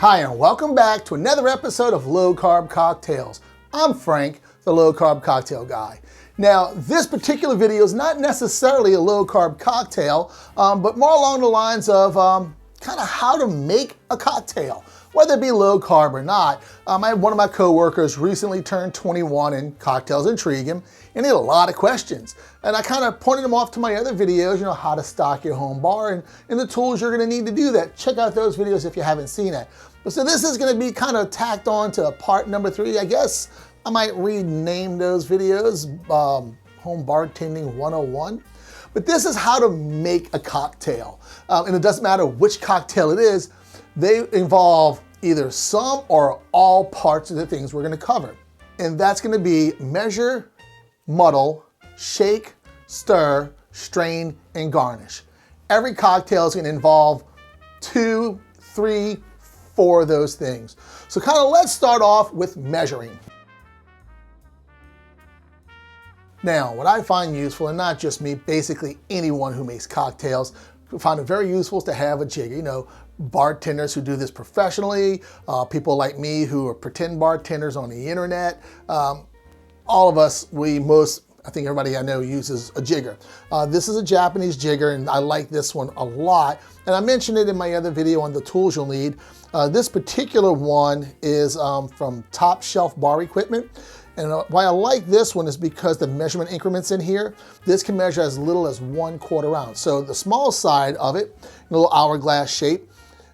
Hi, and welcome back to another episode of Low Carb Cocktails. I'm Frank, the Low Carb Cocktail Guy. Now, this particular video is not necessarily a low carb cocktail, but more along the lines of kind of how to make a cocktail, whether it be low carb or not. I had one of my coworkers recently turned 21 and cocktails intrigue him, and he had a lot of questions. And I kind of pointed him off to my other videos, you know, how to stock your home bar and the tools you're gonna need to do that. Check out those videos if you haven't seen it. So this is gonna be kind of tacked on to part number 3, I guess. I might rename those videos Home Bartending 101. But this is how to make a cocktail. And it doesn't matter which cocktail it is, they involve either some or all parts of the things we're gonna cover. And that's gonna be measure, muddle, shake, stir, strain, and garnish. Every cocktail is gonna involve 2, 3, 4 of those things. So kind of let's start off with measuring. Now, what I find useful, and not just me, basically anyone who makes cocktails, find it very useful to have a jigger. You know, bartenders who do this professionally, people like me who are pretend bartenders on the internet. All of us, I think everybody I know uses a jigger. This is a Japanese jigger, and I like this one a lot. And I mentioned it in my other video on the tools you'll need. This particular one is from Top Shelf Bar Equipment. And why I like this one is because the measurement increments in here, this can measure as little as 1/4 ounce. So the small side of it, a little hourglass shape,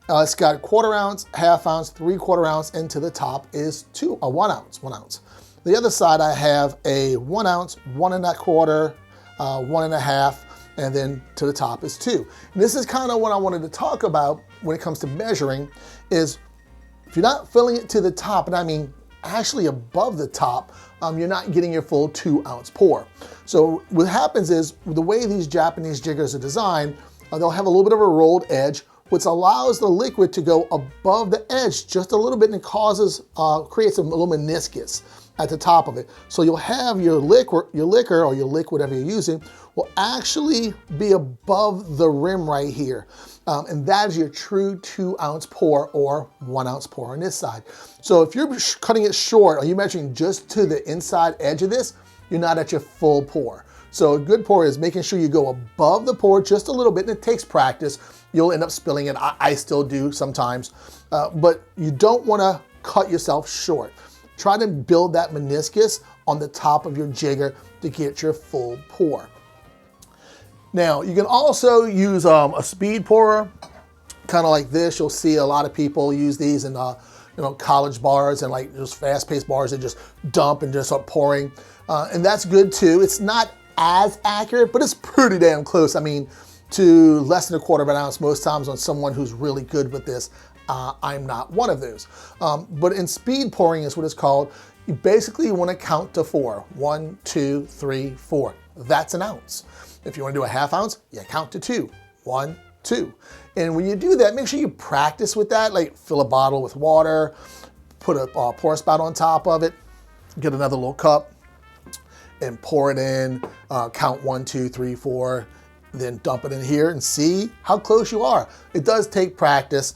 it's got 1/4 ounce, 1/2 ounce, 3/4 ounce, and to the top is 1 ounce. The other side I have a 1 ounce, 1 1/4, 1 1/2, and then to the top is 2. And this is kind of what I wanted to talk about when it comes to measuring is if you're not filling it to the top, and I mean actually above the top, you're not getting your full 2 ounce pour. So what happens is the way these Japanese jiggers are designed, they'll have a little bit of a rolled edge, which allows the liquid to go above the edge just a little bit and causes, creates a little meniscus at the top of it. So you'll have your liquor or your liquid, whatever you're using, will actually be above the rim right here. And that is your true 2 ounce pour or 1 ounce pour on this side. So if you're cutting it short, or you're measuring just to the inside edge of this, you're not at your full pour. So a good pour is making sure you go above the pour just a little bit, and it takes practice. You'll end up spilling it. I still do sometimes, but you don't wanna cut yourself short. Try to build that meniscus on the top of your jigger to get your full pour. Now, you can also use a speed pourer, kind of like this. You'll see a lot of people use these in college bars and like just fast-paced bars that just dump and just start pouring. And that's good too. It's not as accurate, but it's pretty damn close. I mean, to less than 1/4 of an ounce most times on someone who's really good with this. I'm not one of those. But in speed pouring is what it's called. You basically want to count to 4. 1, 2, 3, 4. That's an ounce. If you want to do a 1/2 ounce, you count to 2. 1, 2. And when you do that, make sure you practice with that. Like fill a bottle with water, put a pour spout on top of it, get another little cup, and pour it in. Count 1, 2, 3, 4. Then dump it in here and see how close you are. It does take practice.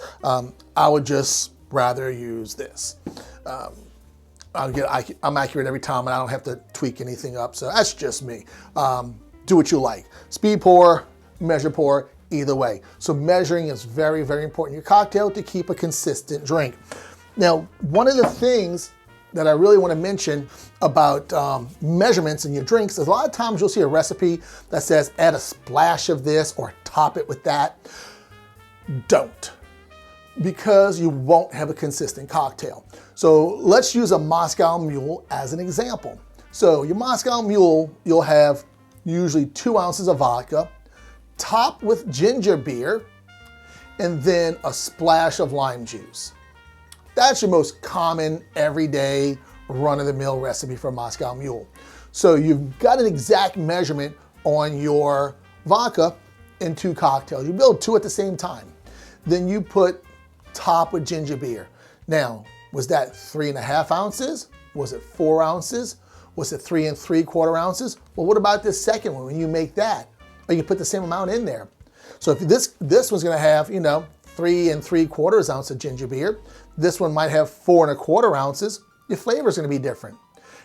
I would just rather use this. I'm accurate every time and I don't have to tweak anything up, so that's just me. Do what you like. Speed pour, measure pour, either way. So measuring is very, very important in your cocktail to keep a consistent drink. Now, one of the things that I really want to mention about measurements in your drinks is a lot of times you'll see a recipe that says add a splash of this or top it with that. Don't, because you won't have a consistent cocktail. So let's use a Moscow Mule as an example. So your Moscow Mule, you'll have usually 2 ounces of vodka, topped with ginger beer, and then a splash of lime juice. That's your most common, everyday, run-of-the-mill recipe for Moscow Mule. So you've got an exact measurement on your vodka in 2 cocktails. You build 2 at the same time. Then you put top with ginger beer. Now, was that 3 1/2 ounces? Was it 4 ounces? Was it 3 3/4 ounces? Well, what about this second one when you make that? Or you put the same amount in there. So if this one's gonna have, 3 3/4 ounces of ginger beer. This one might have 4 1/4 ounces. Your flavor is going to be different.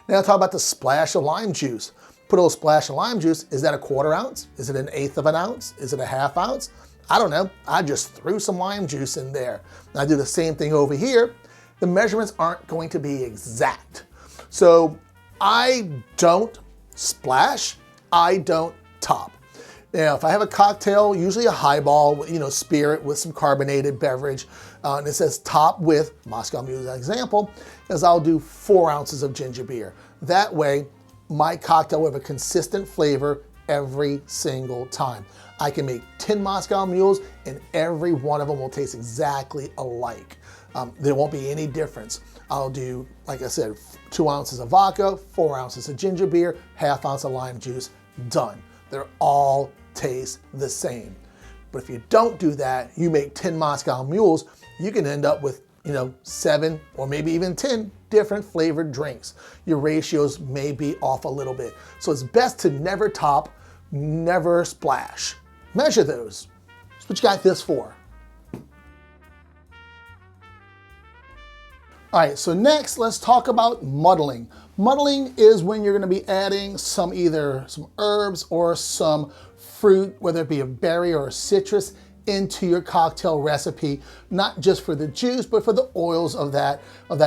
Now talk about the splash of lime juice. Put a little splash of lime juice. Is that a 1/4 ounce? Is it an 1/8 of an ounce? Is it a 1/2 ounce? I don't know. I just threw some lime juice in there. And I do the same thing over here. The measurements aren't going to be exact. So I don't splash, I don't top. Now, if I have a cocktail, usually a highball, spirit with some carbonated beverage, and it says top with Moscow Mule as an example, is I'll do 4 ounces of ginger beer. That way, my cocktail will have a consistent flavor every single time. I can make 10 Moscow Mules and every one of them will taste exactly alike. There won't be any difference. I'll do, like I said, 2 ounces of vodka, 4 ounces of ginger beer, 1/2 ounce of lime juice, done. They're all taste the same. But if you don't do that, you make 10 Moscow Mules, you can end up with 7 or maybe even 10 different flavored drinks. Your ratios may be off a little bit. So it's best to never top, never splash. Measure those. That's what you got this for. All right, so next let's talk about muddling. Muddling is when you're going to be adding either some herbs or some fruit, whether it be a berry or a citrus, into your cocktail recipe, not just for the juice, but for the oils of that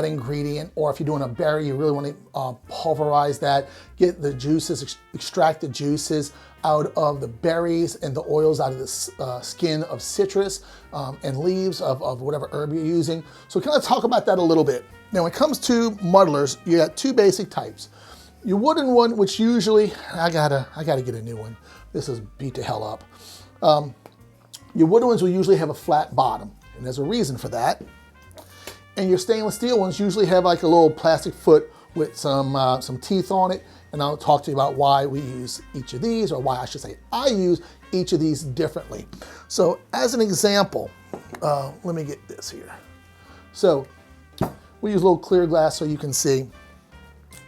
ingredient. Or if you're doing a berry, you really want to pulverize that, get the juices, extract the juices out of the berries and the oils out of the skin of citrus and leaves of whatever herb you're using. So kind of talk about that a little bit. Now, when it comes to muddlers, you got 2 basic types. Your wooden one, which usually, I gotta get a new one. This is beat to hell up. Your wooden ones will usually have a flat bottom, and there's a reason for that. And your stainless steel ones usually have like a little plastic foot with some teeth on it, and I'll talk to you about why we use each of these, or why I should say I use each of these differently. So as an example, let me get this here. So we use a little clear glass so you can see.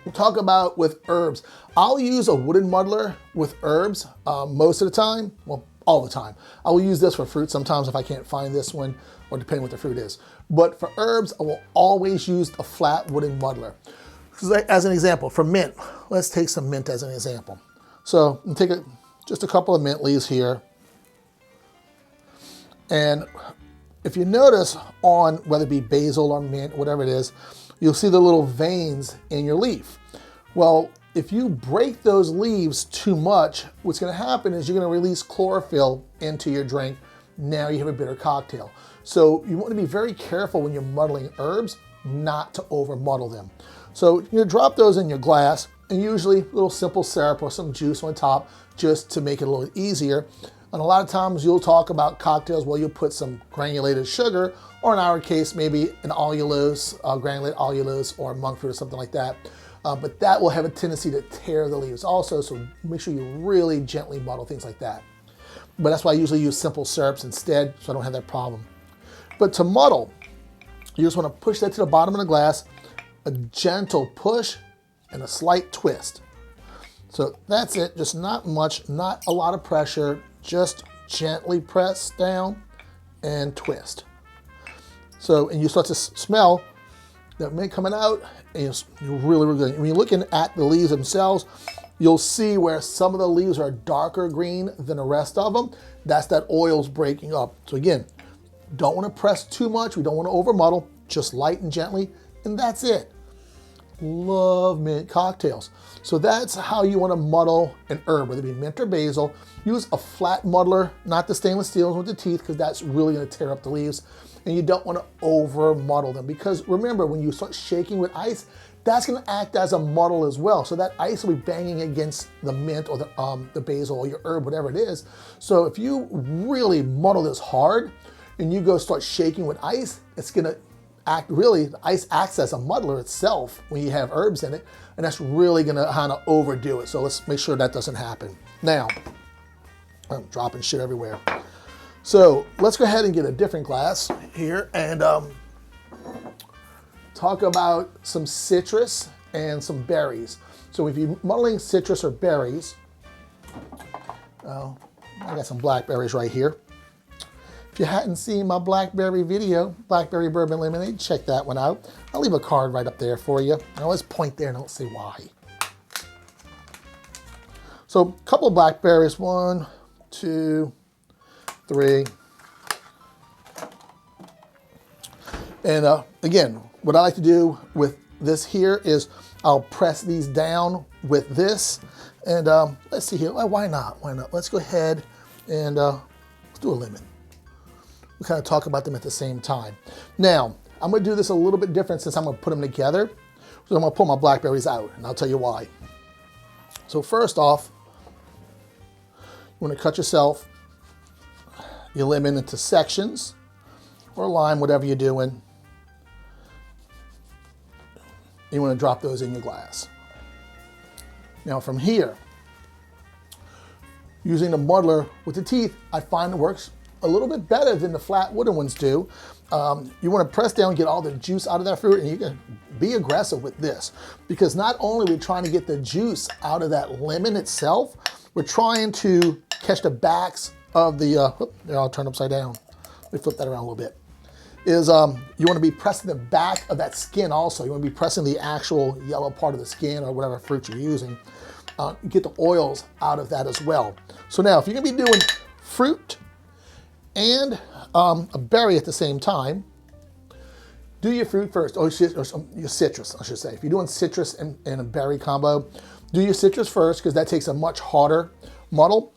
We'll talk about with herbs. I'll use a wooden muddler with herbs most of the time, well, all the time. I will use this for fruit sometimes if I can't find this one, or depending what the fruit is. But for herbs, I will always use a flat wooden muddler. As an example, for mint, let's take some mint as an example. So I'm take just a couple of mint leaves here. And if you notice on whether it be basil or mint, whatever it is, you'll see the little veins in your leaf. Well, if you break those leaves too much, what's going to happen is you're going to release chlorophyll into your drink. Now you have a bitter cocktail. So you want to be very careful when you're muddling herbs not to over muddle them. So you drop those in your glass, and usually a little simple syrup or some juice on top just to make it a little easier. And a lot of times you'll talk about cocktails where you'll put some granulated sugar, or in our case, maybe an allulose, granulated allulose, or monk fruit or something like that. But that will have a tendency to tear the leaves also, so make sure you really gently muddle things like that. But that's why I usually use simple syrups instead, so I don't have that problem. But to muddle, you just want to push that to the bottom of the glass, a gentle push and a slight twist. So that's it, just not much, not a lot of pressure, just gently press down and twist. So, and you start to smell that mint coming out, and you're really, really good. When you're looking at the leaves themselves, you'll see where some of the leaves are darker green than the rest of them. That's that oil's breaking up. So again, don't want to press too much. We don't want to over muddle, just light and gently, and that's it. Love mint cocktails. So that's how you want to muddle an herb, whether it be mint or basil. Use a flat muddler, not the stainless steel with the teeth, because that's really going to tear up the leaves. And you don't want to over muddle them, because remember, when you start shaking with ice, that's going to act as a muddle as well. So that ice will be banging against the mint or the basil or your herb, whatever it is. So if you really muddle this hard and you go start shaking with ice, it's going to the ice acts as a muddler itself when you have herbs in it, and that's really going to kind of overdo it. So let's make sure that doesn't happen. Now, I'm dropping shit everywhere. So let's go ahead and get a different glass here and talk about some citrus and some berries. So if you're muddling citrus or berries, I got some blackberries right here. If you hadn't seen my blackberry video, Blackberry Bourbon Lemonade, check that one out. I'll leave a card right up there for you. I always point there and don't say why. So a couple of blackberries, 1, 2, 3. And again, what I like to do with this here is I'll press these down with this. And let's see here, well, why not? Why not? Let's go ahead and let's do a lemon. We'll kind of talk about them at the same time. Now, I'm gonna do this a little bit different since I'm gonna put them together. So I'm gonna pull my blackberries out, and I'll tell you why. So first off, you wanna cut yourself your lemon into sections, or lime, whatever you're doing. You wanna drop those in your glass. Now from here, using the muddler with the teeth, I find it works a little bit better than the flat wooden ones do. You want to press down, get all the juice out of that fruit, and you can be aggressive with this, because not only are we trying to get the juice out of that lemon itself, we're trying to catch the backs of the, there, I'll turn upside down. Let me flip that around a little bit. You want to be pressing the back of that skin also. You want to be pressing the actual yellow part of the skin or whatever fruit you're using. Get the oils out of that as well. So now, if you're going to be doing fruit and a berry at the same time, do your fruit first, or your citrus, I should say. If you're doing citrus and a berry combo, do your citrus first, because that takes a much harder muddle.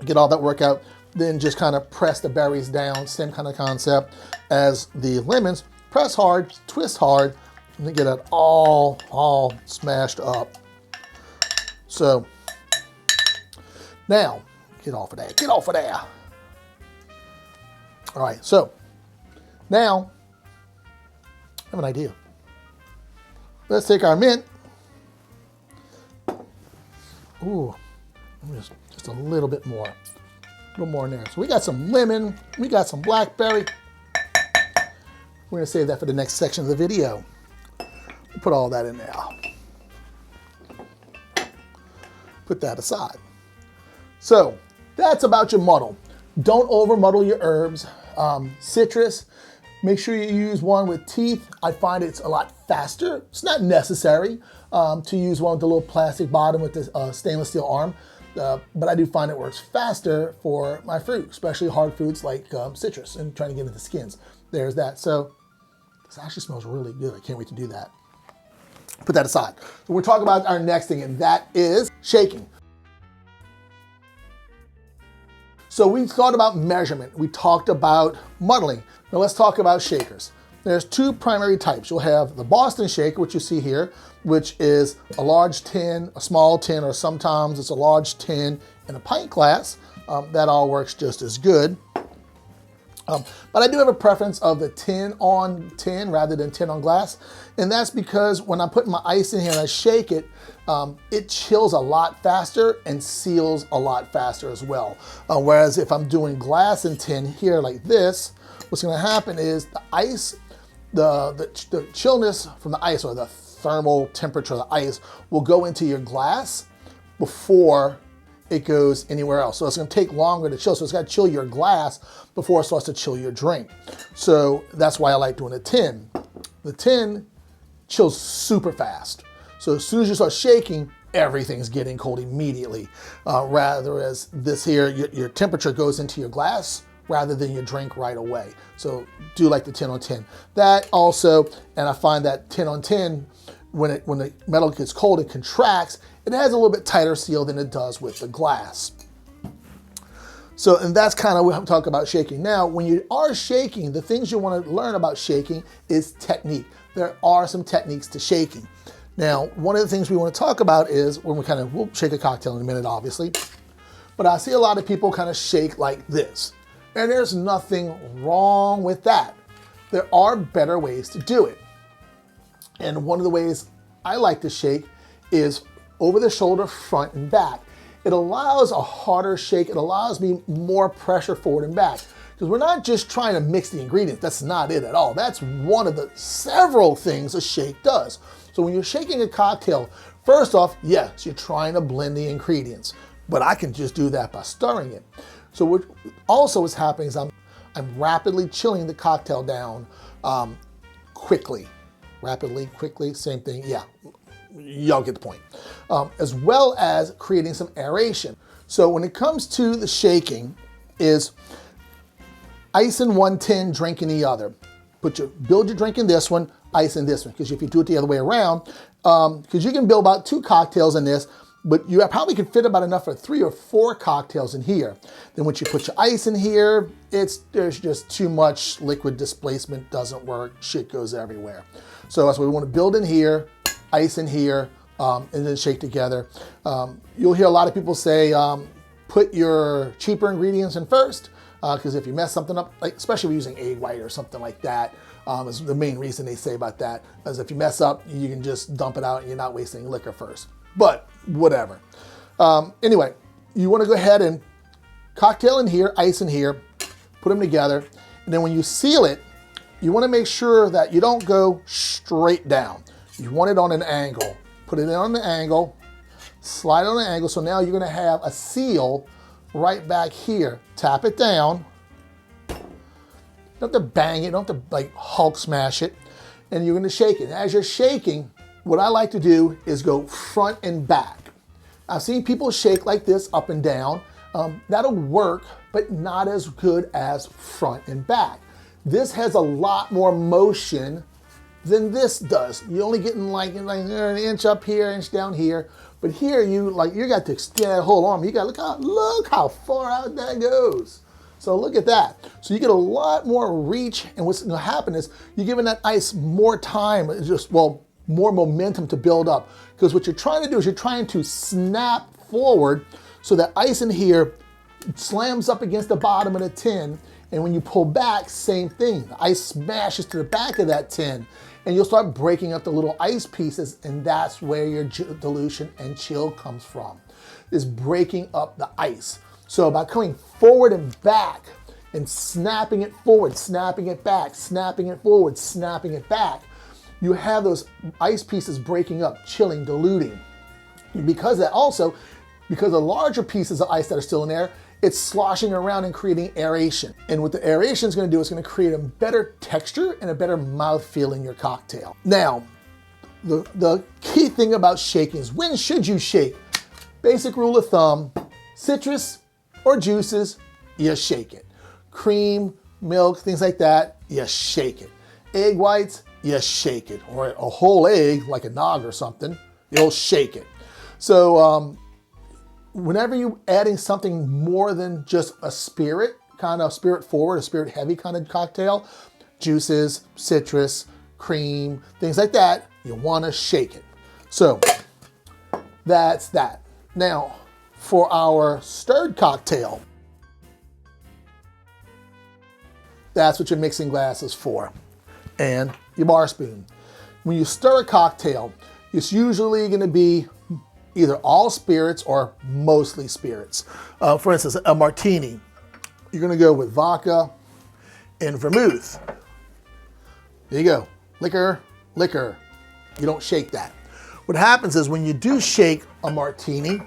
Get all that work out, then just kind of press the berries down, same kind of concept as the lemons. Press hard, twist hard, and then get it all smashed up. So now, get off of there, get off of there. All right, so now I have an idea. Let's take our mint. Ooh, just a little bit more. A little more in there. So we got some lemon, we got some blackberry. We're gonna save that for the next section of the video. We'll put all that in there. Put that aside. So that's about your muddle. Don't over muddle your herbs. Citrus, make sure you use one with teeth. I find it's a lot faster. It's not necessary to use one with the little plastic bottom with the stainless steel arm, but I do find it works faster for my fruit, especially hard fruits like citrus and trying to get into the skins. There's that. So this actually smells really good. I can't wait to do that. Put that aside. So we're talking about our next thing, and that is shaking. So we thought about measurement. We talked about muddling. Now let's talk about shakers. There's two primary types. You'll have the Boston shaker, which you see here, which is a large tin, a small tin, or sometimes it's a large tin in a pint glass. That all works just as good. But I do have a preference of the tin on tin rather than tin on glass. And that's because when I'm putting my ice in here and I shake it, it chills a lot faster and seals a lot faster as well. Whereas if I'm doing glass and tin here like this, what's gonna happen is the ice, the chillness from the ice, or the thermal temperature of the ice, will go into your glass before it goes anywhere else. So it's gonna take longer to chill. So it's gotta chill your glass before it starts to chill your drink. So that's why I like doing a tin. The tin chills super fast. So as soon as you start shaking, everything's getting cold immediately. Rather as this here, your temperature goes into your glass rather than your drink right away. So do like the tin on tin. That also, and I find that tin on tin, when the metal gets cold and contracts, it has a little bit tighter seal than it does with the glass. So, and that's kind of what I'm talking about shaking. Now, when you are shaking, the things you want to learn about shaking is technique. There are some techniques to shaking. Now, one of the things we want to talk about is when we'll shake a cocktail in a minute, obviously, but I see a lot of people kind of shake like this. And there's nothing wrong with that. There are better ways to do it. And one of the ways I like to shake is over the shoulder, front and back. It allows a harder shake. It allows me more pressure forward and back. Because we're not just trying to mix the ingredients. That's not it at all. That's one of the several things a shake does. So when you're shaking a cocktail, first off, yes, you're trying to blend the ingredients. But I can just do that by stirring it. So what also is happening is I'm rapidly chilling the cocktail down quickly. Rapidly, quickly, same thing, yeah. Y'all get the point. As well as creating some aeration. So when it comes to the shaking, is ice in one tin, drink in the other. Build your drink in this one, ice in this one. Because if you do it the other way around, because you can build about 2 cocktails in this, but you probably could fit about enough for 3 or 4 cocktails in here. Then once you put your ice in here, there's just too much liquid displacement, doesn't work, shit goes everywhere. So that's what we want to build in here, ice in here, and then shake together. You'll hear a lot of people say, put your cheaper ingredients in first, because if you mess something up, like especially if you're using egg white or something like that, is the main reason they say about that, is if you mess up, you can just dump it out and you're not wasting liquor first. But whatever. Anyway, you want to go ahead and cocktail in here, ice in here, put them together, and then when you seal it, you want to make sure that you don't go straight down. You want it on an angle. Put it on the angle, slide it on an angle, so now you're going to have a seal right back here. Tap it down. You don't have to bang it, you don't have to like Hulk smash it, and you're going to shake it. And as you're shaking, what I like to do is go front and back. I've seen people shake like this up and down. That'll work, but not as good as front and back. This has a lot more motion than this does. You're only getting like an inch up here, inch down here. But here you got to extend that whole arm. You got look how far out that goes. So look at that. So you get a lot more reach, and what's going to happen is you're giving that ice more time, more momentum to build up. Because what you're trying to do is you're trying to snap forward so that ice in here slams up against the bottom of the tin, and when you pull back, same thing. The ice smashes to the back of that tin, and you'll start breaking up the little ice pieces, and that's where your dilution and chill comes from, is breaking up the ice. So by coming forward and back and snapping it forward, snapping it back, snapping it forward, snapping it back, you have those ice pieces breaking up, chilling, diluting. Because the larger pieces of ice that are still in there, it's sloshing around and creating aeration. And what the aeration is going to do is going to create a better texture and a better mouthfeel in your cocktail. Now, the key thing about shaking is when should you shake? Basic rule of thumb, citrus or juices, you shake it. Cream, milk, things like that, you shake it. Egg whites, you shake it. Or a whole egg, like a nog or something, you'll shake it. So whenever you're adding something more than just a spirit, kind of spirit forward, a spirit heavy kind of cocktail, juices, citrus, cream, things like that, you want to shake it. So that's that. Now, for our stirred cocktail, that's what your mixing glass is for, and your bar spoon. When you stir a cocktail, it's usually going to be either all spirits or mostly spirits. For instance, a martini, you're going to go with vodka and vermouth. There you go. Liquor, liquor. You don't shake that. What happens is when you do shake a martini,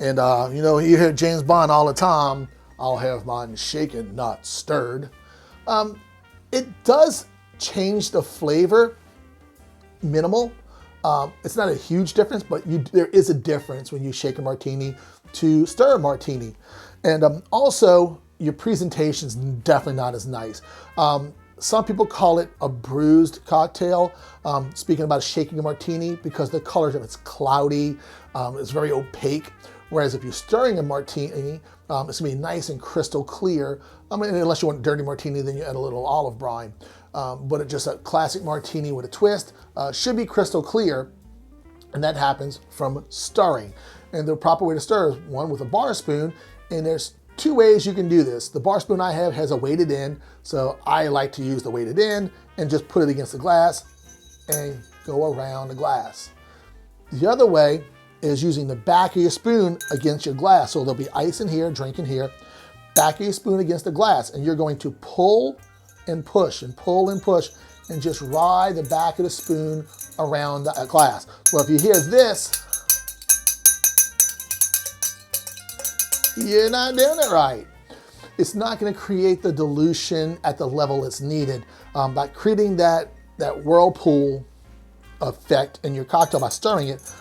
and you hear James Bond all the time, I'll have mine shaken, not stirred. It does change the flavor, minimal. It's not a huge difference, but there is a difference when you shake a martini to stir a martini. And also, your presentation's definitely not as nice. Some people call it a bruised cocktail, speaking about shaking a martini, because the color of it's cloudy, it's very opaque. Whereas if you're stirring a martini, it's gonna be nice and crystal clear. Unless you want a dirty martini, then you add a little olive brine. But it's just a classic martini with a twist, should be crystal clear, and that happens from stirring. And the proper way to stir is one with a bar spoon, and there's 2 ways you can do this. The bar spoon I have has a weighted end, so I like to use the weighted end and just put it against the glass and go around the glass. The other way is using the back of your spoon against your glass. So there'll be ice in here, drink in here, back of your spoon against the glass, and you're going to pull and push and pull and push and just ride the back of the spoon around the glass. Well, if you hear this, you're not doing it right. it's not going to create the dilution at the level it's needed. By creating that whirlpool effect in your cocktail, by stirring it,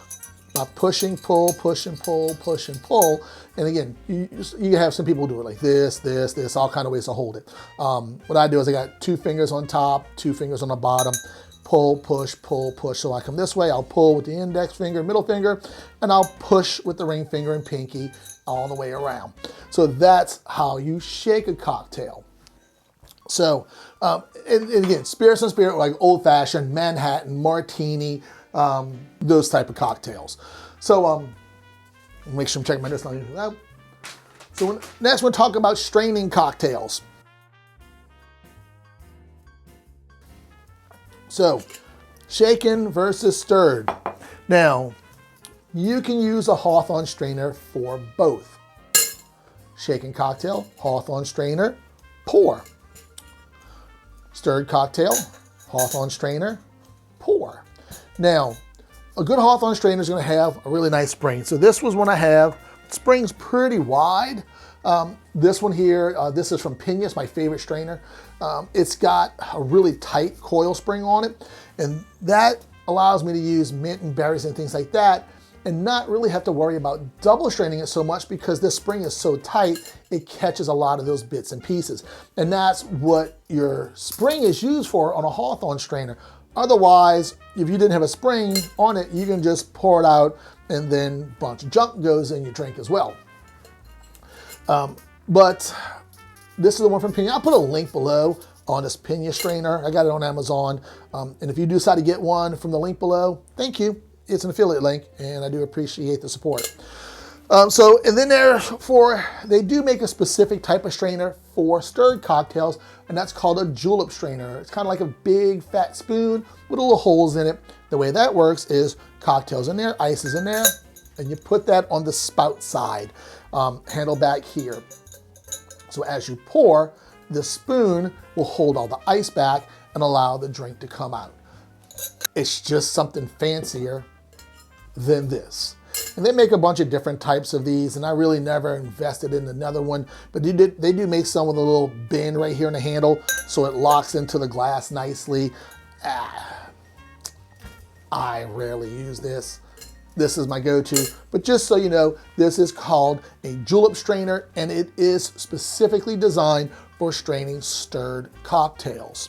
by pushing, pull, push and pull, push and pull. And again, you have some people do it like this, all kind of ways to hold it. What I do is I got 2 fingers on top, 2 fingers on the bottom, pull, push, pull, push. So I come this way, I'll pull with the index finger, middle finger, and I'll push with the ring finger and pinky all the way around. So that's how you shake a cocktail. So, and again, spirits and spirit, like old fashioned, Manhattan, martini, those type of cocktails. So, make sure I'm checking my notes. So next we'll talk about straining cocktails. So, shaken versus stirred. Now, you can use a Hawthorn strainer for both. Shaken cocktail, Hawthorn strainer, pour. Stirred cocktail, Hawthorn strainer, pour. Now, a good Hawthorn strainer is going to have a really nice spring. So this was one I have. Spring's pretty wide. This one here, this is from Pina, it's my favorite strainer. It's got a really tight coil spring on it, and that allows me to use mint and berries and things like that, and not really have to worry about double straining it so much because this spring is so tight, it catches a lot of those bits and pieces. And that's what your spring is used for on a Hawthorn strainer. Otherwise, if you didn't have a spring on it, you can just pour it out and then a bunch of junk goes in your drink as well. But this is the one from Pina. I'll put a link below on this Pina strainer. I got it on Amazon. And if you do decide to get one from the link below, thank you. It's an affiliate link, and I do appreciate the support. And then they do make a specific type of strainer for stirred cocktails, and that's called a julep strainer. It's kind of like a big fat spoon with little holes in it. The way that works is cocktails in there, ice is in there, and you put that on the spout side, handle back here. So as you pour, the spoon will hold all the ice back and allow the drink to come out. It's just something fancier than this. And they make a bunch of different types of these, and I really never invested in another one, but they do make some with a little bend right here in the handle so it locks into the glass nicely. I rarely use this. This is my go-to, but just so you know, this is called a julep strainer, and it is specifically designed for straining stirred cocktails.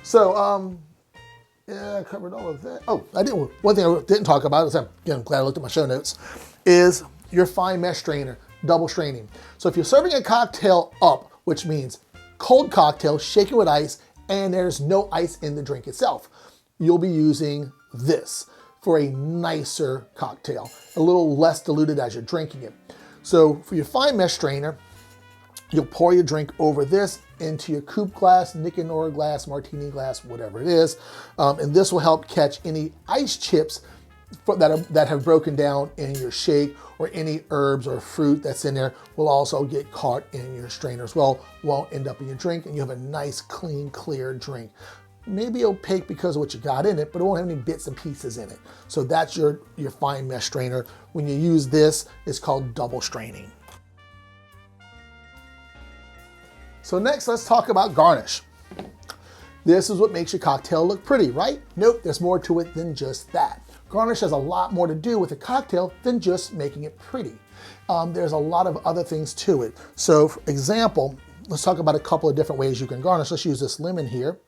So, yeah, I covered all of that. Oh, one thing I didn't talk about, I'm glad I looked at my show notes, is your fine mesh strainer, double straining. So if you're serving a cocktail up, which means cold cocktail, shaken with ice, and there's no ice in the drink itself, you'll be using this for a nicer cocktail, a little less diluted as you're drinking it. So for your fine mesh strainer, you'll pour your drink over this into your coupe glass, Nick and Nora glass, martini glass, whatever it is. And this will help catch any ice chips that have broken down in your shake, or any herbs or fruit that's in there will also get caught in your strainer as well, won't end up in your drink, and you have a nice, clean, clear drink. Maybe opaque because of what you got in it, but it won't have any bits and pieces in it. So that's your fine mesh strainer. When you use this, it's called double straining. So next, let's talk about garnish. This is what makes your cocktail look pretty, right? Nope, there's more to it than just that. Garnish has a lot more to do with a cocktail than just making it pretty. There's a lot of other things to it. So for example, let's talk about a couple of different ways you can garnish. Let's use this lemon here.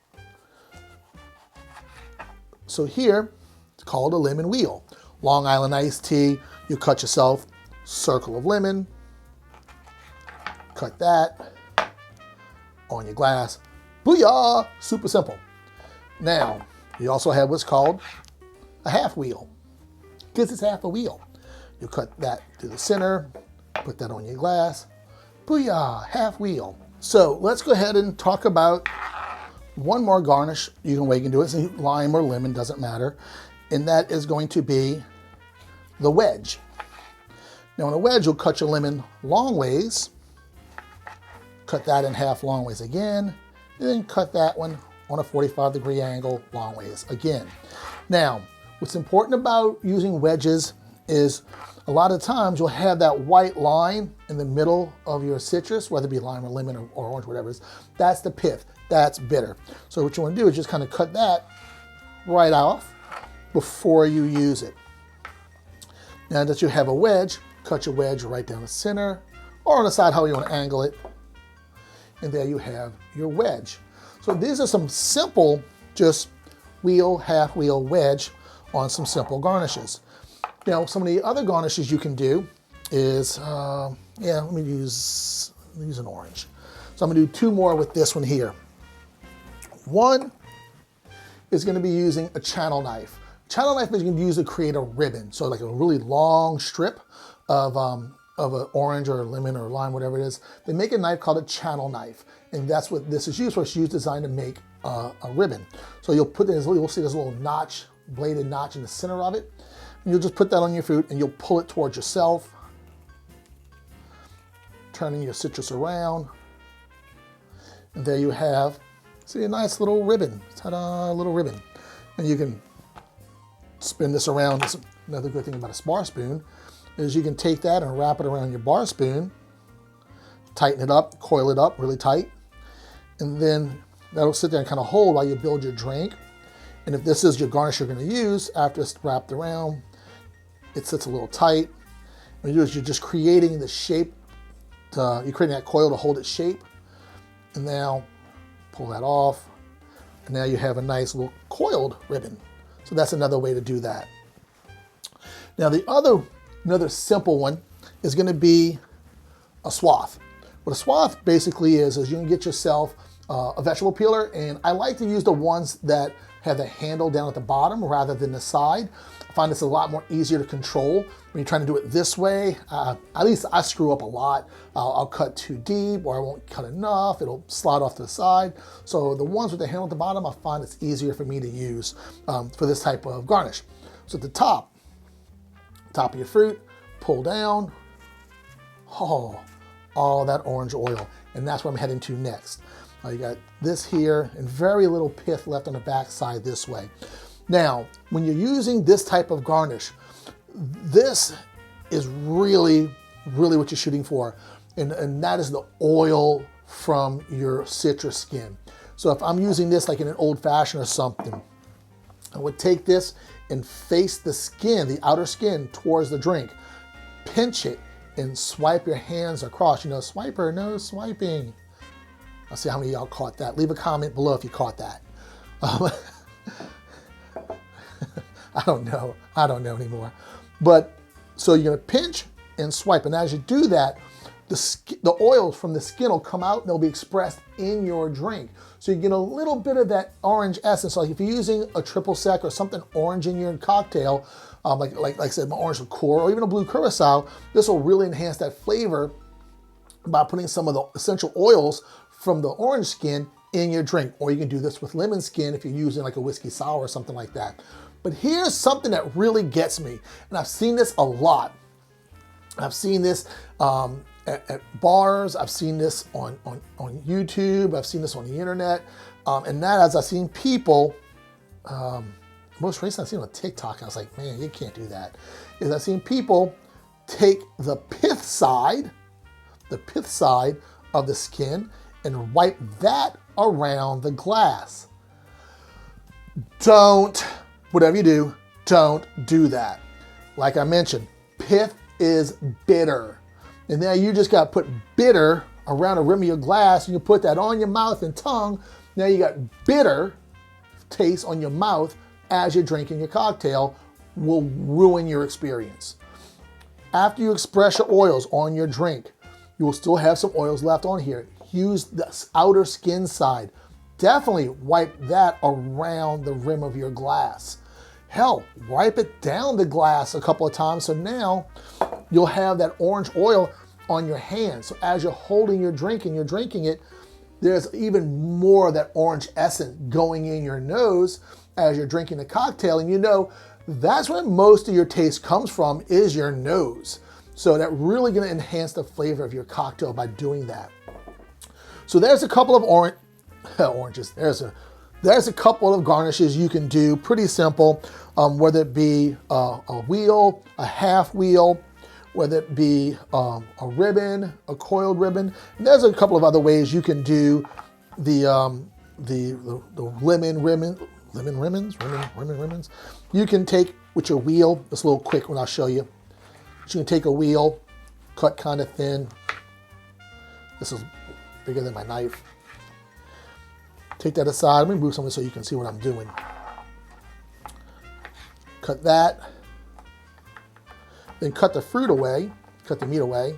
So here, it's called a lemon wheel. Long Island iced tea, you cut yourself circle of lemon, cut that on your glass. Booyah! Super simple. Now, you also have what's called a half wheel, because it's half a wheel. You cut that to the center, put that on your glass. Booyah! Half wheel. So let's go ahead and talk about one more garnish you can do it. It's lime or lemon, doesn't matter. And that is going to be the wedge. Now in a wedge, you'll cut your lemon long ways, cut that in half long ways again, and then cut that one on a 45-degree angle long ways again. Now, what's important about using wedges is a lot of times you'll have that white line in the middle of your citrus, whether it be lime or lemon or orange, whatever it is. That's the pith. That's bitter. So what you want to do is just kind of cut that right off before you use it. Now that you have a wedge, cut your wedge right down the center or on the side, how you want to angle it. And there you have your wedge. So these are some simple, just wheel, half wheel wedge on some simple garnishes. Now, some of the other garnishes you can do is, let me use an orange. So I'm gonna do two more with this one here. One is gonna be using a channel knife. Channel knife is gonna use to create a ribbon. So like a really long strip of an orange or lemon or lime, whatever it is. They make a knife called a channel knife. And that's what this is used for. It's designed to make a ribbon. So you'll put this, you'll see this little notch, bladed notch in the center of it. And you'll just put that on your fruit and you'll pull it towards yourself, turning your citrus around. And there you have, see, a nice little ribbon. Ta-da, little ribbon. And you can spin this around. This, another good thing about a Barspoon is you can take that and wrap it around your Barspoon, tighten it up, coil it up really tight, and then that'll sit there and kind of hold while you build your drink. And if this is your garnish you're going to use, after it's wrapped around, it sits a little tight. What you do is you're just creating the shape, you're creating that coil to hold its shape. And now pull that off. And now you have a nice little coiled ribbon. So that's another way to do that. Now another simple one is going to be a swath. What a swath basically is you can get yourself a vegetable peeler, and I like to use the ones that have the handle down at the bottom rather than the side. I find it's a lot more easier to control when you're trying to do it this way. At least I screw up a lot. I'll cut too deep, or I won't cut enough. It'll slide off to the side. So the ones with the handle at the bottom, I find it's easier for me to use for this type of garnish. So at the top of your fruit, pull down, all that orange oil. And that's what I'm heading to next. You got this here and very little pith left on the back side this way. Now, when you're using this type of garnish, this is really, really what you're shooting for. And that is the oil from your citrus skin. So if I'm using this like in an old fashioned or something, I would take this and face the skin, the outer skin towards the drink, pinch it and swipe your hands across. You know, swiper, no swiping. I'll see how many of y'all caught that. Leave a comment below if you caught that. I don't know anymore. But so you're gonna pinch and swipe, and as you do that, the oils from the skin will come out and they'll be expressed in your drink. So you get a little bit of that orange essence. Like if you're using a triple sec or something orange in your cocktail, like I said, my orange liqueur or even a blue curacao, this will really enhance that flavor by putting some of the essential oils from the orange skin in your drink. Or you can do this with lemon skin if you're using like a whiskey sour or something like that. But here's something that really gets me, and I've seen this a lot. I've seen this at bars, I've seen this on YouTube, I've seen this on the internet, and that as I've seen people, most recently I've seen on TikTok, I was like, man, you can't do that. Is I've seen people take the pith side of the skin and wipe that around the glass. Whatever you do, don't do that. Like I mentioned, pith is bitter. And now you just got to put bitter around the rim of your glass, and you put that on your mouth and tongue. Now you got bitter taste on your mouth as you're drinking your cocktail, will ruin your experience. After you express your oils on your drink, you will still have some oils left on here. Use the outer skin side. Definitely wipe that around the rim of your glass. Hell, wipe it down the glass a couple of times, so now you'll have that orange oil on your hand. So as you're holding your drink and you're drinking it, there's even more of that orange essence going in your nose as you're drinking the cocktail. And you know, that's where most of your taste comes from, is your nose. So that's really gonna enhance the flavor of your cocktail by doing that. So there's a couple of oranges. There's There's a couple of garnishes you can do, pretty simple, whether it be a wheel, a half wheel, whether it be a ribbon, a coiled ribbon. And there's a couple of other ways you can do the lemon ribbons. You can take with your wheel, it's a little quick when I'll show you. You can take a wheel, cut kind of thin. This is bigger than my knife. Take that aside. Let me move something so you can see what I'm doing. Cut that. Then cut the fruit away, cut the meat away.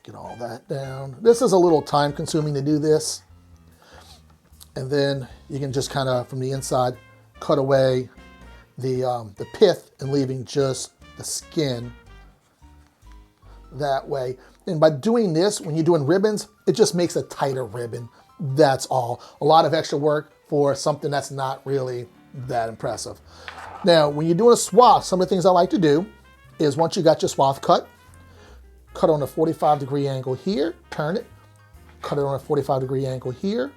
Get all that down. This is a little time consuming to do this. And then you can just kind of, from the inside, cut away the pith and leaving just the skin that way. And by doing this, when you're doing ribbons, it just makes a tighter ribbon. That's all. A lot of extra work for something that's not really that impressive. Now, when you're doing a swath, some of the things I like to do is once you got your swath cut on a 45-degree angle here, turn it, cut it on a 45-degree angle here,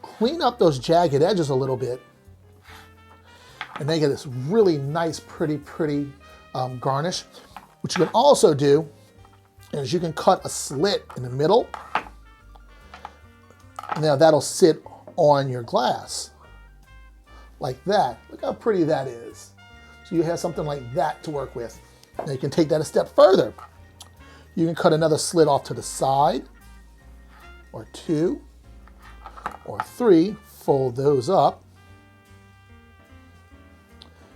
clean up those jagged edges a little bit, and then get this really nice, pretty garnish. What you can also do is you can cut a slit in the middle. Now that'll sit on your glass like that. Look how pretty that is. So you have something like that to work with. Now you can take that a step further. You can cut another slit off to the side, or 2, or 3, fold those up,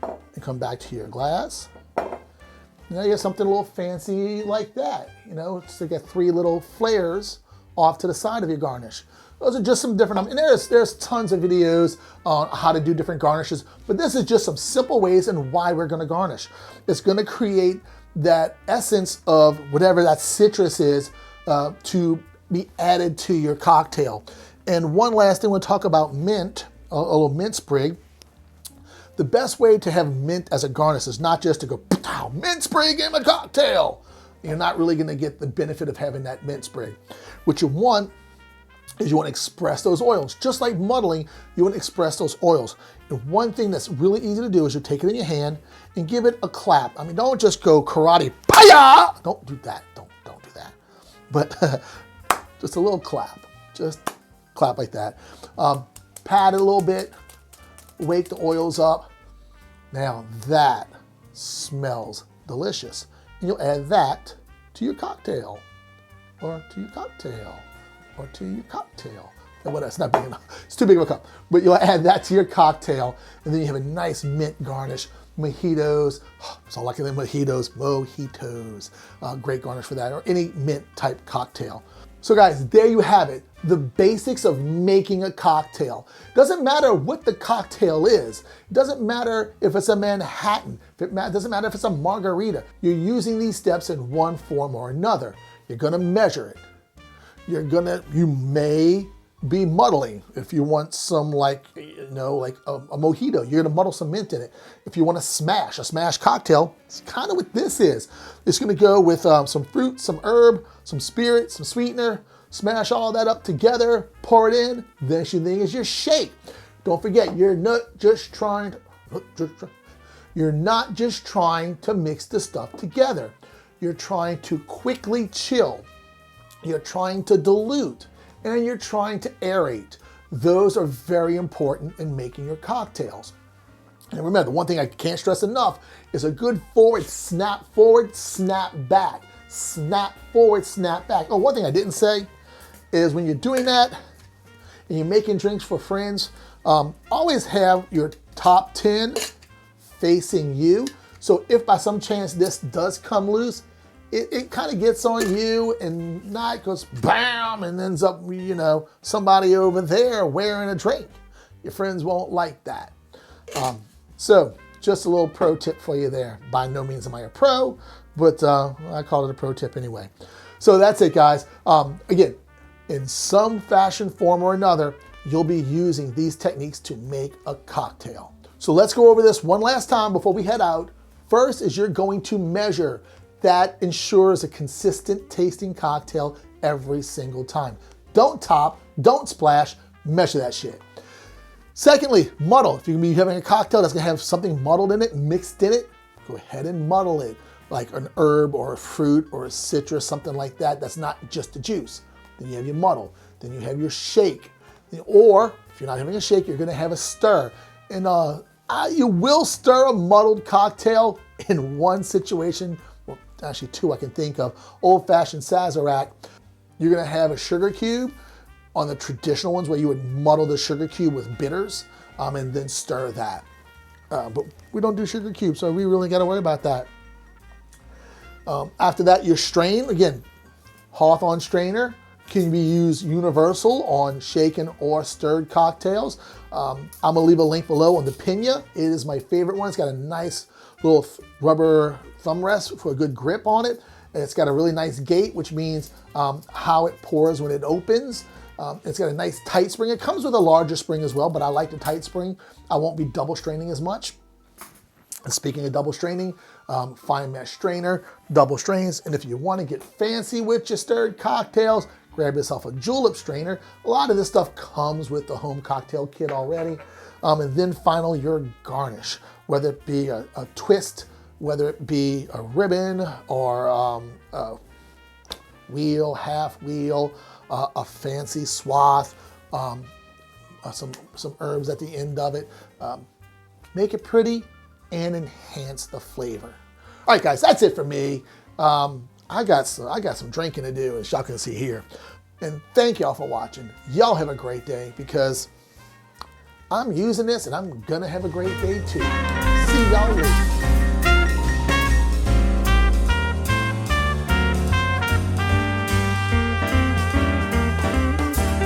and come back to your glass. Now you have something a little fancy like that. You know, so you get 3 little flares off to the side of your garnish. Those are just some different, and there's tons of videos on how to do different garnishes, but this is just some simple ways and why we're gonna garnish. It's gonna create that essence of whatever that citrus is to be added to your cocktail. And one last thing, we'll talk about mint, a little mint sprig. The best way to have mint as a garnish is not just to go, mint sprig in my cocktail. You're not really gonna get the benefit of having that mint sprig. What you want is you want to express those oils. Just like muddling, you want to express those oils. And one thing that's really easy to do is you take it in your hand and give it a clap. I mean, don't just go karate, paya! Don't do that, don't do that. But just a little clap, just clap like that. Pat it a little bit, wake the oils up. Now that smells delicious. And you'll add that to your cocktail, or to your cocktail, or to your cocktail. And what else? Not big enough. It's too big of a cup. But you'll add that to your cocktail, and then you have a nice mint garnish. Mojitos. It's all like them mojitos. Great garnish for that, or any mint type cocktail. So guys, there you have it. The basics of making a cocktail. Doesn't matter what the cocktail is. It doesn't matter if it's a Manhattan. It doesn't matter if it's a margarita. You're using these steps in one form or another. You're gonna measure it. You may be muddling. If you want some like a mojito, you're gonna muddle some mint in it. If you want a smash cocktail, it's kind of what this is. It's gonna go with some fruit, some herb, some spirit, some sweetener, smash all that up together, pour it in, then your thing is your shake. Don't forget, you're not just trying to mix the stuff together. You're trying to quickly chill. You're trying to dilute, and you're trying to aerate. Those are very important in making your cocktails. And remember, one thing I can't stress enough is a good forward, snap back. Snap forward, snap back. Oh, one thing I didn't say is when you're doing that and you're making drinks for friends, always have your top 10 facing you. So if by some chance this does come loose, it kind of gets on you and not goes bam and ends up, somebody over there wearing a drink. Your friends won't like that. So just a little pro tip for you there. By no means am I a pro, but I call it a pro tip anyway. So that's it, guys. Again, in some fashion, form, or another, you'll be using these techniques to make a cocktail. So let's go over this one last time before we head out. First is you're going to measure. That ensures a consistent tasting cocktail every single time. Don't top, don't splash, measure that shit. Secondly, muddle. If you're gonna be having a cocktail that's gonna have something muddled in it, mixed in it, go ahead and muddle it. Like an herb or a fruit or a citrus, something like that. That's not just the juice. Then you have your muddle. Then you have your shake. Or if you're not having a shake, you're gonna have a stir. And you will stir a muddled cocktail in one situation, well, actually two I can think of. Old-fashioned Sazerac. You're gonna have a sugar cube on the traditional ones where you would muddle the sugar cube with bitters and then stir that. But we don't do sugar cubes, so we really gotta worry about that. After that, your strain, again, Hawthorn strainer can be used universal on shaken or stirred cocktails. I'm gonna leave a link below on the Pina. It is my favorite one. It's got a nice little rubber thumb rest for a good grip on it. And it's got a really nice gate, which means how it pours when it opens. It's got a nice tight spring. It comes with a larger spring as well, but I like the tight spring. I won't be double straining as much. And speaking of double straining, fine mesh strainer, double strains. And if you want to get fancy with your stirred cocktails, grab yourself a julep strainer. A lot of this stuff comes with the home cocktail kit already. And then finally, your garnish, whether it be a twist, whether it be a ribbon or a wheel, half wheel, a fancy swath, some herbs at the end of it. Make it pretty and enhance the flavor. All right, guys, that's it for me. I got some drinking to do, as y'all can see here. And thank y'all for watching. Y'all have a great day, because I'm using this and I'm gonna have a great day too. See y'all later.